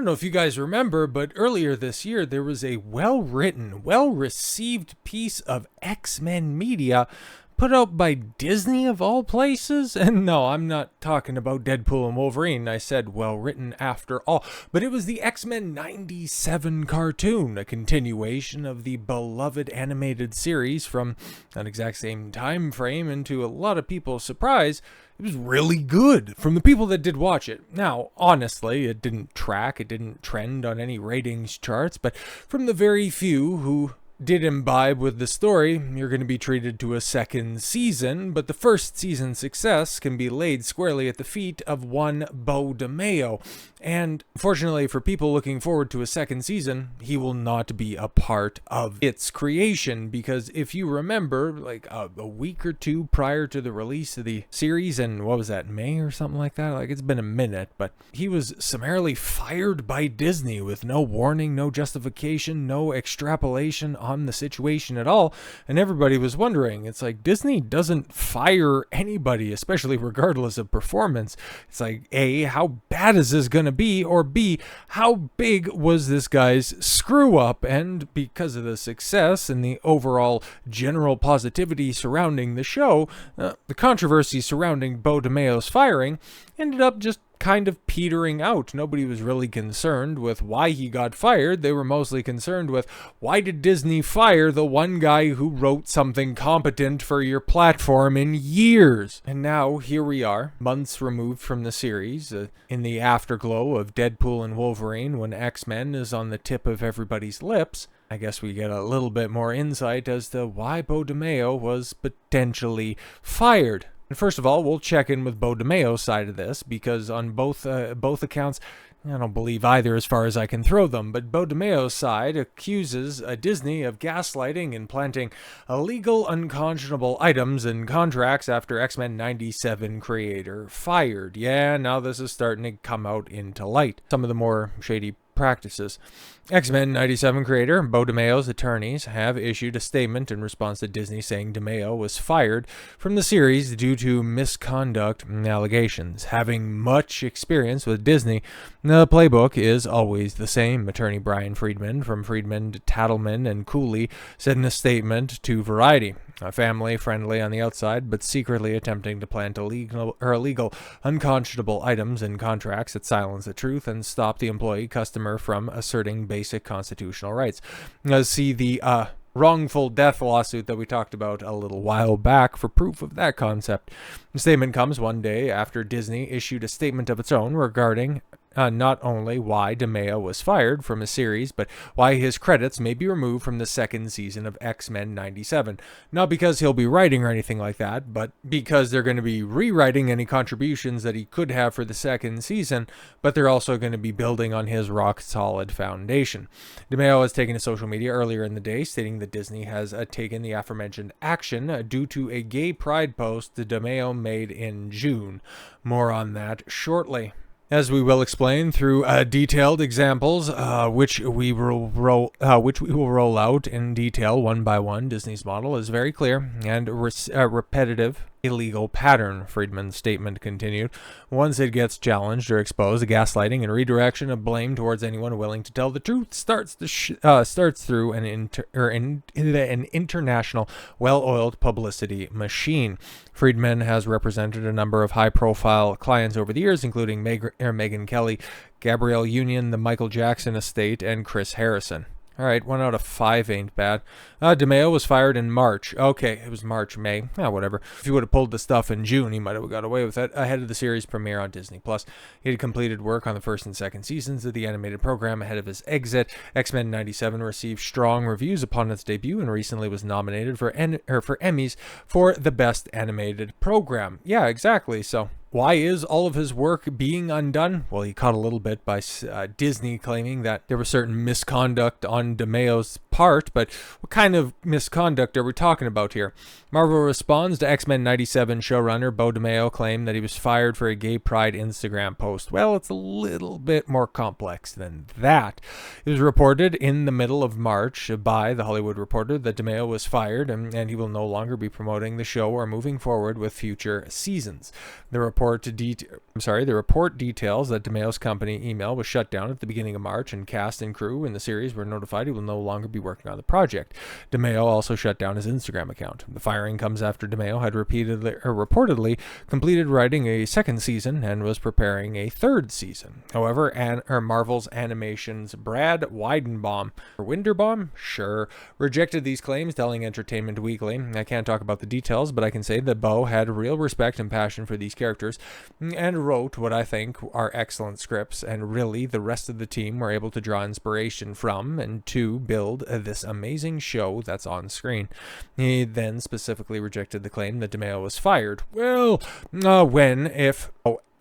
don't know if you guys remember, but earlier this year there was a well-written, well-received piece of X-Men media put out by Disney of all places. And no, I'm not talking about Deadpool and Wolverine. I said well-written after all. But it was the X-Men 97 cartoon, a continuation of the beloved animated series from that exact same time frame, and to a lot of people's surprise, it was really good from the people that did watch it. Now, honestly, it didn't trend on any ratings charts, but from the very few who did imbibe with the story, you're going to be treated to a second season, but the first season's success can be laid squarely at the feet of one Beau DeMayo. And fortunately for people looking forward to a second season, he will not be a part of its creation, because if you remember, like a week or two prior to the release of the series, and what was that, May or something like that? Like, it's been a minute, but he was summarily fired by Disney with no warning, no justification, no extrapolation on the situation at all. And everybody was wondering, it's like, Disney doesn't fire anybody, especially regardless of performance. It's like, A, how bad is this going to be? Or B, how big was this guy's screw up? And because of the success and the overall general positivity surrounding the show, the controversy surrounding Beau DeMayo's firing ended up just kind of petering out. Nobody was really concerned with why he got fired. They were mostly concerned with, why did Disney fire the one guy who wrote something competent for your platform in years? And now here we are, months removed from the series, in the afterglow of Deadpool and Wolverine, when X-Men is on the tip of everybody's lips. I guess we get a little bit more insight as to why Beau DeMayo was potentially fired. And first of all, we'll check in with Beau DeMayo's side of this, because on both accounts, I don't believe either as far as I can throw them, but Beau DeMayo's side accuses Disney of gaslighting and planting illegal, unconscionable items in contracts after X-Men 97 creator fired. Yeah, now this is starting to come out into light. Some of the more shady practices. X-Men 97 creator Beau DeMayo's attorneys have issued a statement in response to Disney saying DeMayo was fired from the series due to misconduct allegations. Having much experience with Disney, the playbook is always the same, attorney Brian Friedman from Friedman, Tattleman, and Cooley said in a statement to Variety. Family friendly on the outside, but secretly attempting to plant illegal, unconscionable items in contracts that silence the truth and stop the employee customer from asserting basic constitutional rights. See the wrongful death lawsuit that we talked about a little while back for proof of that concept. The statement comes one day after Disney issued a statement of its own regarding not only why DeMayo was fired from a series, but why his credits may be removed from the second season of X-Men 97. Not because he'll be writing or anything like that, but because they're going to be rewriting any contributions that he could have for the second season, but they're also going to be building on his rock-solid foundation. DeMayo has taken to social media earlier in the day, stating that Disney has taken the aforementioned action due to a gay pride post that DeMayo made in June. More on that shortly, as we will explain through detailed examples, which we will roll out in detail one by one. Disney's model is very clear and repetitive. Illegal pattern, Friedman's statement continued. Once it gets challenged or exposed, the gaslighting and redirection of blame towards anyone willing to tell the truth starts through an international, well-oiled publicity machine. Friedman has represented a number of high-profile clients over the years, including Megyn Kelly, Gabrielle Union, the Michael Jackson estate, and Chris Harrison. All right, 1 out of 5 ain't bad. DeMayo was fired in March. Okay, it was March, May. Whatever. If he would have pulled the stuff in June, he might have got away with it. Ahead of the series premiere on Disney+. He had completed work on the first and second seasons of the animated program ahead of his exit. X-Men 97 received strong reviews upon its debut and recently was nominated for Emmys for the Best Animated Program. Yeah, exactly. So why is all of his work being undone? Well, he caught a little bit by Disney claiming that there was certain misconduct on DeMayo's part, but what kind of misconduct are we talking about here? Marvel responds to X-Men 97 showrunner Beau DeMayo claimed that he was fired for a gay pride Instagram post. Well, it's a little bit more complex than that. It was reported in the middle of March by The Hollywood Reporter that DeMayo was fired and he will no longer be promoting the show or moving forward with future seasons. The report report details that DeMayo's company email was shut down at the beginning of March, and cast and crew in the series were notified he will no longer be working on the project. DeMayo also shut down his Instagram account. The firing comes after DeMayo had reportedly completed writing a second season and was preparing a third season. However, Marvel's Animation's Brad Weidenbaum, or Winderbaum, rejected these claims, telling Entertainment Weekly, "I can't talk about the details, but I can say that Beau had real respect and passion for these characters and wrote what I think are excellent scripts, and really the rest of the team were able to draw inspiration from and to build this amazing show that's on screen." He then specifically rejected the claim that DeMayo was fired.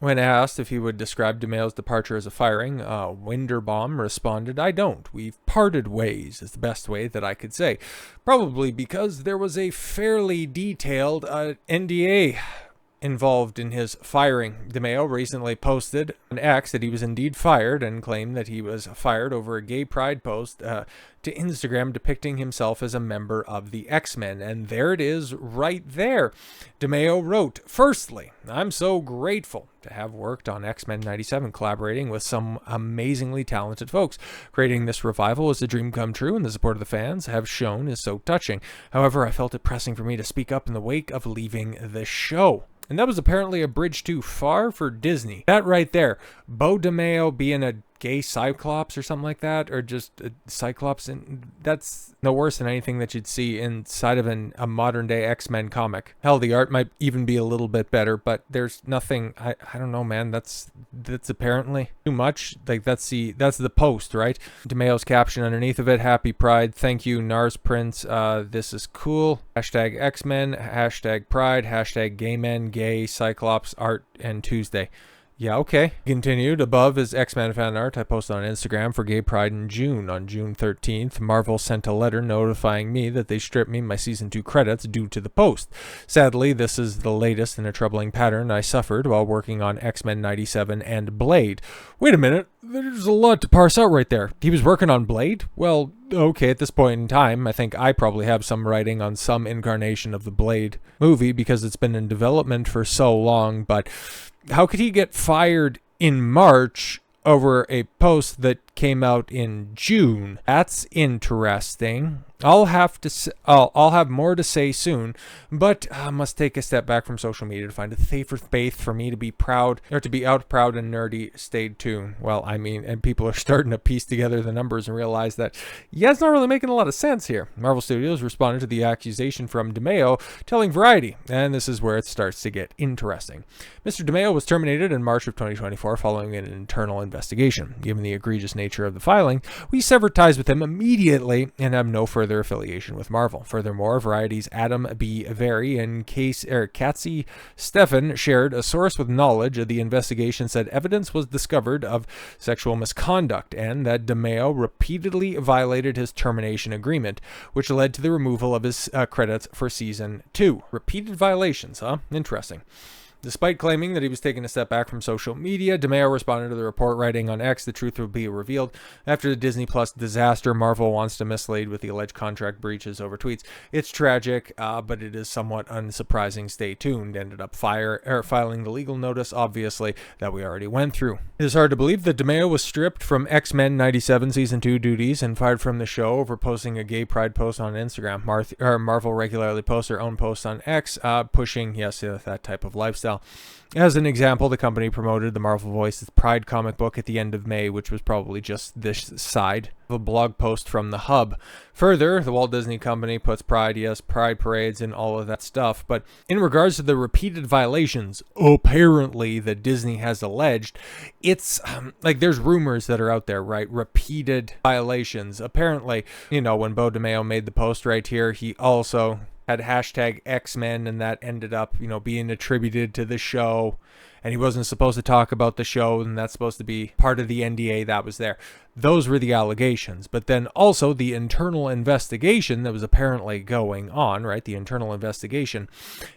When asked if he would describe DeMayo's departure as a firing, Winderbaum responded, "I don't. We've parted ways," is the best way that I could say. Probably because there was a fairly detailed NDA involved in his firing. DeMayo recently posted on X that he was indeed fired and claimed that he was fired over a gay pride post to Instagram depicting himself as a member of the X-Men. And there it is right there. DeMayo wrote, "Firstly, I'm so grateful to have worked on X-Men 97, collaborating with some amazingly talented folks. Creating this revival is a dream come true, and the support of the fans have shown is so touching. However, I felt it pressing for me to speak up in the wake of leaving the show." And that was apparently a bridge too far for Disney. That right there, Beau DeMayo being a gay Cyclops or something like that, or just a Cyclops, and that's no worse than anything that you'd see inside of a modern day X-Men comic. Hell, the art might even be a little bit better, but there's nothing, I don't know, man, that's apparently too much. Like, that's the post, right? DeMayo's caption underneath of it, "Happy Pride, thank you, Nars Prince, this is cool, hashtag X-Men, hashtag Pride, hashtag gay men, gay, Cyclops, art, and Tuesday." Yeah, okay. Continued, "Above is X-Men fan art I posted on Instagram for Gay Pride in June. On June 13th, Marvel sent a letter notifying me that they stripped me my Season 2 credits due to the post. Sadly, this is the latest in a troubling pattern I suffered while working on X-Men 97 and Blade." Wait a minute, there's a lot to parse out right there. He was working on Blade? Well, okay, at this point in time, I think I probably have some writing on some incarnation of the Blade movie because it's been in development for so long, but how could he get fired in March over a post that came out in June? That's interesting. I'll have more to say soon, but I must take a step back from social media to find a safer space for me to be proud, or to be out proud and nerdy. Stay tuned. Well, I mean, and people are starting to piece together the numbers and realize that, yeah, it's not really making a lot of sense here. Marvel Studios responded to the accusation from DeMayo, telling Variety, and this is where it starts to get interesting. Mr. DeMayo was terminated in March of 2024 following an internal investigation. Given the egregious nature of the filing, we severed ties with him immediately and have no further affiliation with Marvel. Furthermore, Variety's Adam B. Very and Katzy Stefan shared a source with knowledge of the investigation said evidence was discovered of sexual misconduct and that DeMayo repeatedly violated his termination agreement, which led to the removal of his credits for Season 2. Repeated violations, huh? Interesting. Despite claiming that he was taking a step back from social media, DeMayo responded to the report, writing on X, "The truth will be revealed. After the Disney Plus disaster, Marvel wants to mislead with the alleged contract breaches over tweets. It's tragic, but it is somewhat unsurprising. Stay tuned." Ended up filing the legal notice, obviously, that we already went through. It is hard to believe that DeMayo was stripped from X-Men 97 Season 2 duties and fired from the show over posting a gay pride post on Instagram. Marvel regularly posts their own posts on X, pushing, that type of lifestyle. As an example, the company promoted the Marvel Voices Pride comic book at the end of May, which was probably just this side of a blog post from the Hub. Further, the Walt Disney Company puts pride parades and all of that stuff. But in regards to the repeated violations, apparently, that Disney has alleged, it's like there's rumors that are out there, right? Repeated violations. Apparently, when Beau DeMayo made the post right here, he also had hashtag X-Men, and that ended up, being attributed to the show, and he wasn't supposed to talk about the show, and that's supposed to be part of the NDA that was there. Those were the allegations. But then also the internal investigation that was apparently going on, right? The internal investigation.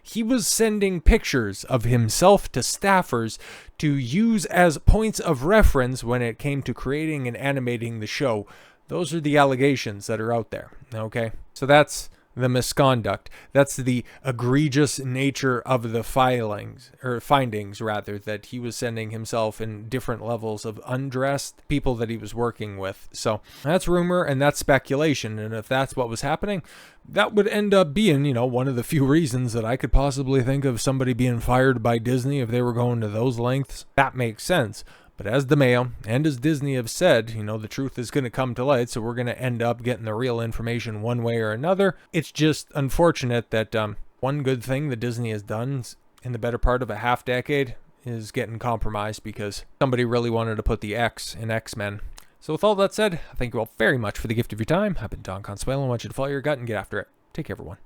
He was sending pictures of himself to staffers to use as points of reference when it came to creating and animating the show. Those are the allegations that are out there, okay? So that's the misconduct. That's the egregious nature of the findings rather, that he was sending himself in different levels of undressed people that he was working with. So that's rumor and that's speculation. And if that's what was happening, that would end up being, one of the few reasons that I could possibly think of somebody being fired by Disney if they were going to those lengths. That makes sense. But as DeMayo and as Disney have said, the truth is going to come to light, so we're going to end up getting the real information one way or another. It's just unfortunate that one good thing that Disney has done in the better part of a half decade is getting compromised because somebody really wanted to put the X in X-Men. So with all that said, thank you all very much for the gift of your time. I've been Don Consuelo. I want you to follow your gut and get after it. Take care, everyone.